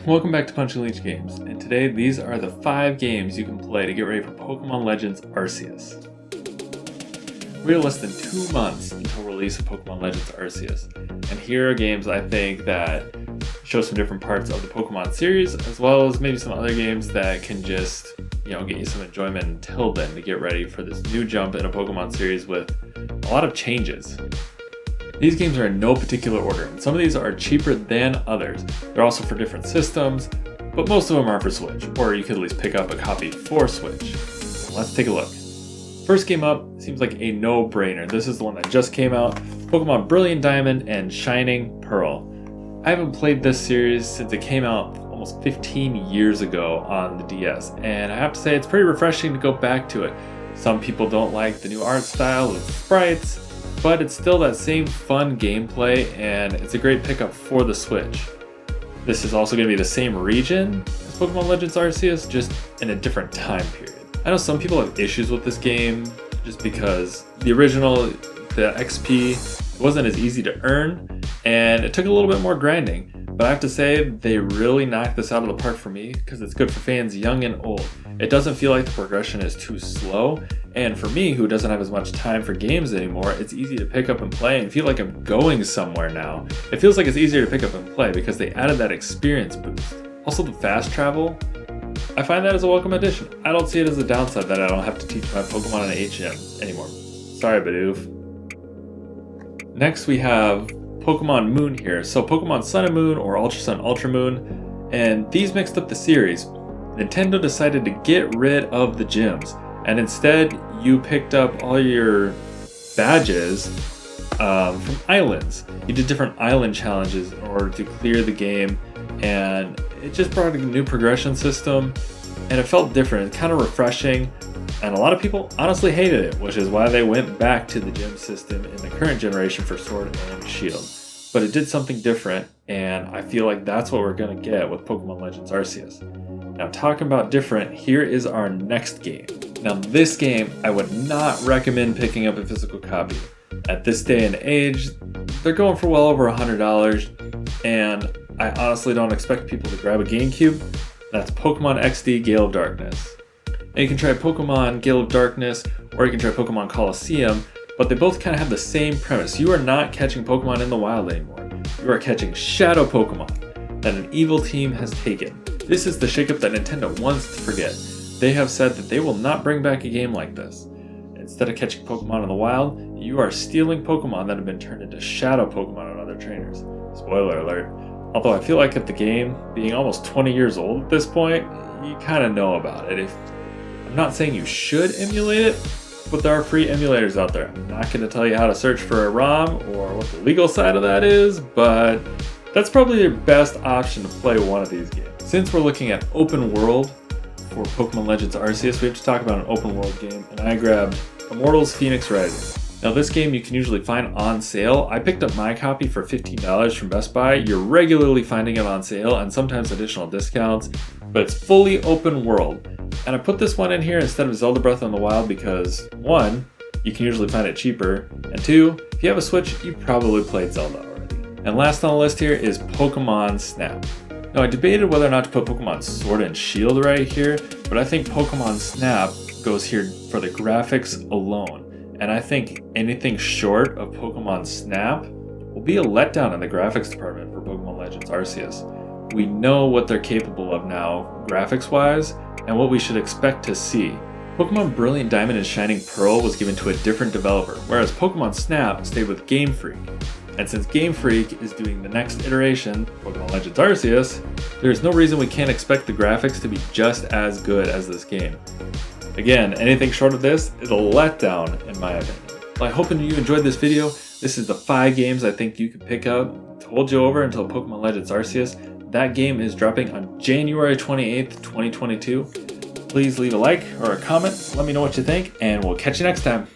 Welcome back to Punch and Leech Games, and today these are the 5 games you can play to get ready for Pokémon Legends Arceus. We are less than 2 months until release of Pokémon Legends Arceus, and here are games I think that show some different parts of the Pokémon series, as well as maybe some other games that can just, get you some enjoyment until then to get ready for this new jump in a Pokémon series with a lot of changes. These games are in no particular order, and some of these are cheaper than others. They're also for different systems, but most of them are for Switch, or you could at least pick up a copy for Switch. So let's take a look. First game up seems like a no-brainer. This is the one that just came out, Pokemon Brilliant Diamond and Shining Pearl. I haven't played this series since it came out almost 15 years ago on the DS, and I have to say it's pretty refreshing to go back to it. Some people don't like the new art style with sprites, but it's still that same fun gameplay, and it's a great pickup for the Switch. This is also going to be the same region as Pokémon Legends Arceus, just in a different time period. I know some people have issues with this game just because the original, the XP, wasn't as easy to earn, and it took a little bit more grinding. But I have to say, they really knocked this out of the park for me because it's good for fans young and old. It doesn't feel like the progression is too slow, and for me, who doesn't have as much time for games anymore, it's easy to pick up and play and feel like I'm going somewhere now. It feels like it's easier to pick up and play because they added that experience boost. Also, the fast travel, I find that as a welcome addition. I don't see it as a downside that I don't have to teach my Pokemon an HM anymore. Sorry, Bidoof. Next, we have Pokemon Moon here. So Pokemon Sun and Moon or Ultra Sun, Ultra Moon, and these mixed up the series. Nintendo decided to get rid of the gyms, and instead you picked up all your badges from islands. You did different island challenges in order to clear the game, and it just brought a new progression system, and it felt different, kind of refreshing, and a lot of people honestly hated it, which is why they went back to the gym system in the current generation for Sword and Shield. But it did something different, and I feel like that's what we're going to get with Pokemon Legends Arceus. Now, talking about different, here is our next game. Now, this game, I would not recommend picking up a physical copy. At this day and age, they're going for well over $100, and I honestly don't expect people to grab a GameCube. That's Pokemon XD Gale of Darkness. Now, you can try Pokemon Gale of Darkness, or you can try Pokemon Colosseum, but they both kind of have the same premise. You are not catching Pokemon in the wild anymore. You are catching shadow Pokemon that an evil team has taken. This is the shakeup that Nintendo wants to forget. They have said that they will not bring back a game like this. Instead of catching Pokemon in the wild, you are stealing Pokemon that have been turned into shadow Pokemon on other trainers. Spoiler alert. Although I feel like at the game, being almost 20 years old at this point, you kind of know about it. I'm not saying you should emulate it, but there are free emulators out there. I'm not going to tell you how to search for a ROM or what the legal side of that is, but that's probably your best option to play one of these games. Since we're looking at open world for Pokemon Legends Arceus, we have to talk about an open world game, and I grabbed Immortals Phoenix Rising. Now, this game you can usually find on sale. I picked up my copy for $15 from Best Buy. You're regularly finding it on sale and sometimes additional discounts, but it's fully open world. And I put this one in here instead of Zelda Breath of the Wild because, 1, you can usually find it cheaper, and 2, if you have a Switch, you probably played Zelda already. And last on the list here is Pokemon Snap. Now, I debated whether or not to put Pokemon Sword and Shield right here, but I think Pokemon Snap goes here for the graphics alone. And I think anything short of Pokemon Snap will be a letdown in the graphics department for Pokemon Legends Arceus. We know what they're capable of now, graphics-wise, and what we should expect to see. Pokemon Brilliant Diamond and Shining Pearl was given to a different developer, whereas Pokemon Snap stayed with Game Freak. And since Game Freak is doing the next iteration, Pokemon Legends Arceus, there's no reason we can't expect the graphics to be just as good as this game. Again, anything short of this is a letdown in my opinion. Well, I hope you enjoyed this video. This is the 5 games I think you could pick up to hold you over until Pokemon Legends Arceus. That game is dropping on January 28th, 2022. Please leave a like or a comment, let me know what you think, and we'll catch you next time.